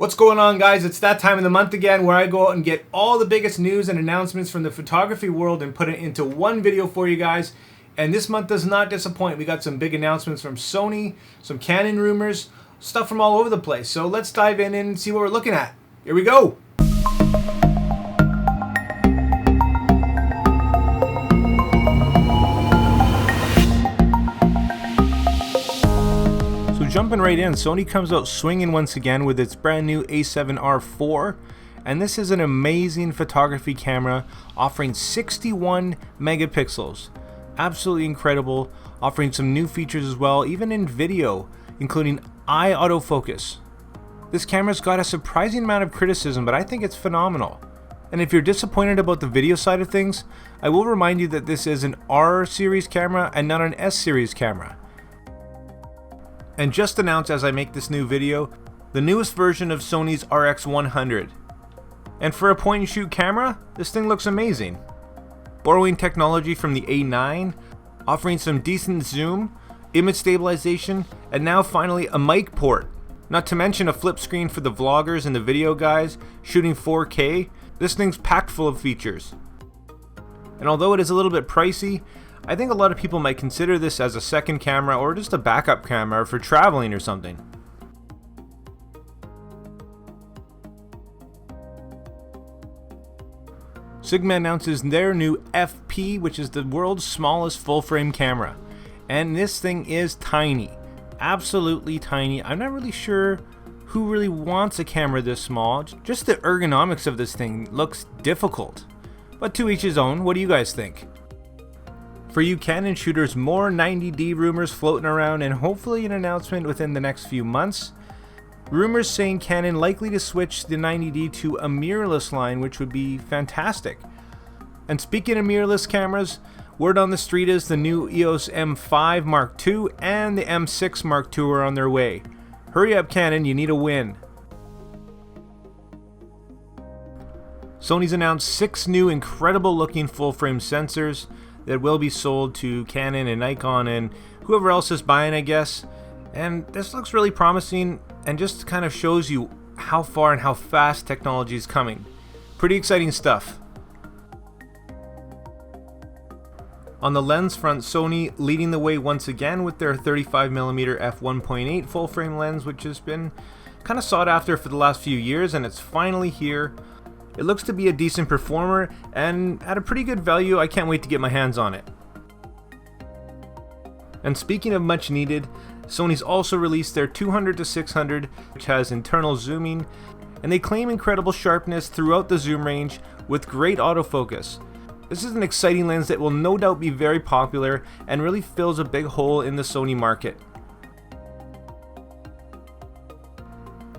What's going on, guys? It's that time of the month again where I go out and get all the biggest news and announcements from the photography world and put it into one video for you guys. And this month does not disappoint. We got some big announcements from Sony, some Canon rumors, stuff from all over the place. So let's dive in and see what we're looking at. Here we go. Jumping right in, Sony comes out swinging once again with its brand new A7RIV, and this is an amazing photography camera offering 61 megapixels. Absolutely incredible, offering some new features as well, even in video, including eye autofocus. This camera's got a surprising amount of criticism, but I think it's phenomenal. And if you're disappointed about the video side of things, I will remind you that this is an R series camera and not an S series camera. And just announced as I make this new video, the newest version of Sony's RX100. And for a point and shoot camera, this thing looks amazing. Borrowing technology from the A9, offering some decent zoom, image stabilization, and now finally a mic port. Not to mention a flip screen for the vloggers and the video guys shooting 4K, this thing's packed full of features. And although it is a little bit pricey, I think a lot of people might consider this as a second camera or just a backup camera for traveling or something. Sigma announces their new FP, which is the world's smallest full-frame camera. And this thing is tiny. Absolutely tiny. I'm not really sure who really wants a camera this small. Just the ergonomics of this thing looks difficult. But to each his own. What do you guys think? For you Canon shooters, more 90D rumors floating around and hopefully an announcement within the next few months. Rumors saying Canon likely to switch the 90D to a mirrorless line, which would be fantastic. And speaking of mirrorless cameras, word on the street is the new EOS M5 Mark II and the M6 Mark II are on their way. Hurry up, Canon, you need a win. Sony's announced 6 new incredible looking full-frame sensors that will be sold to Canon and Nikon and whoever else is buying, I guess. And this looks really promising and just kind of shows you how far and how fast technology is coming. Pretty exciting stuff. On the lens front, Sony leading the way once again with their 35mm f1.8 full-frame lens, which has been kind of sought after for the last few years, and it's finally here. It looks to be a decent performer, and at a pretty good value. I can't wait to get my hands on it. And speaking of much needed, Sony's also released their 200-600, which has internal zooming, and they claim incredible sharpness throughout the zoom range with great autofocus. This is an exciting lens that will no doubt be very popular and really fills a big hole in the Sony market.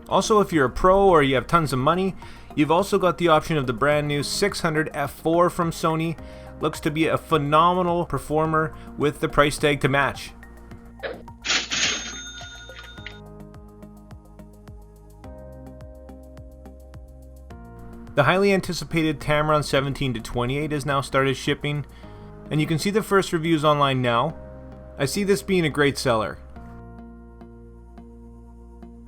Also, if you're a pro or you have tons of money, you've also got the option of the brand new 600 f4 from Sony. Looks to be a phenomenal performer with the price tag to match. The highly anticipated Tamron 17-28 has now started shipping, and you can see the first reviews online now. I see this being a great seller.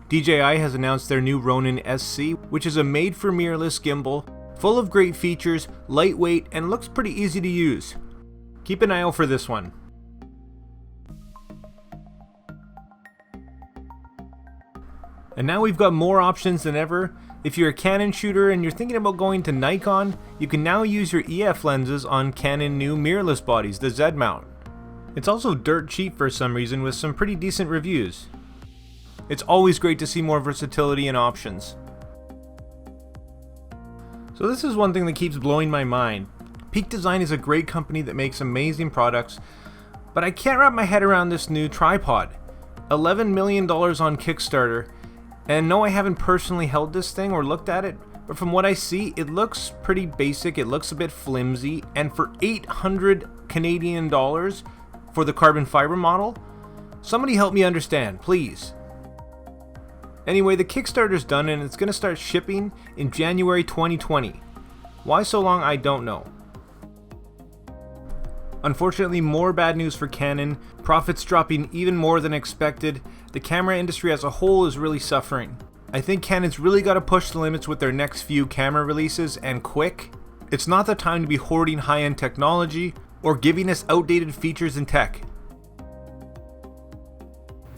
DJI has announced their new Ronin SC, which is a made-for-mirrorless gimbal, full of great features, lightweight, and looks pretty easy to use. Keep an eye out for this one. And now we've got more options than ever. If you're a Canon shooter and you're thinking about going to Nikon, you can now use your EF lenses on Canon new mirrorless bodies, the Z mount. It's also dirt cheap for some reason with some pretty decent reviews. It's always great to see more versatility and options. So this is one thing that keeps blowing my mind. Peak Design is a great company that makes amazing products, but I can't wrap my head around this new tripod. $11 million on Kickstarter, and no, I haven't personally held this thing or looked at it, but from what I see, it looks pretty basic, it looks a bit flimsy, and for 800 Canadian dollars for the carbon fiber model? Somebody help me understand, please. Anyway, the Kickstarter's done and it's going to start shipping in January 2020. Why so long, I don't know. Unfortunately, more bad news for Canon, profits dropping even more than expected. The camera industry as a whole is really suffering. I think Canon's really got to push the limits with their next few camera releases, and quick. It's not the time to be hoarding high-end technology or giving us outdated features and tech.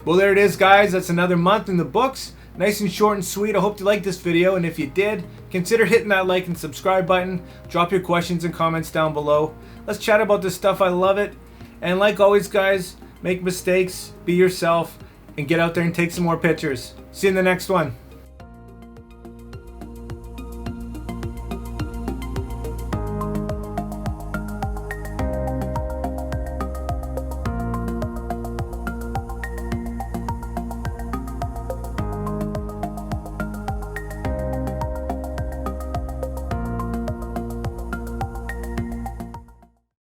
Well, there it is, guys. That's another month in the books. Nice and short and sweet. I hope you liked this video, and if you did, consider hitting that like and subscribe button. Drop your questions and comments down below. Let's chat about this stuff. I love it. And like always, guys, make mistakes, be yourself, and get out there and take some more pictures. See you in the next one.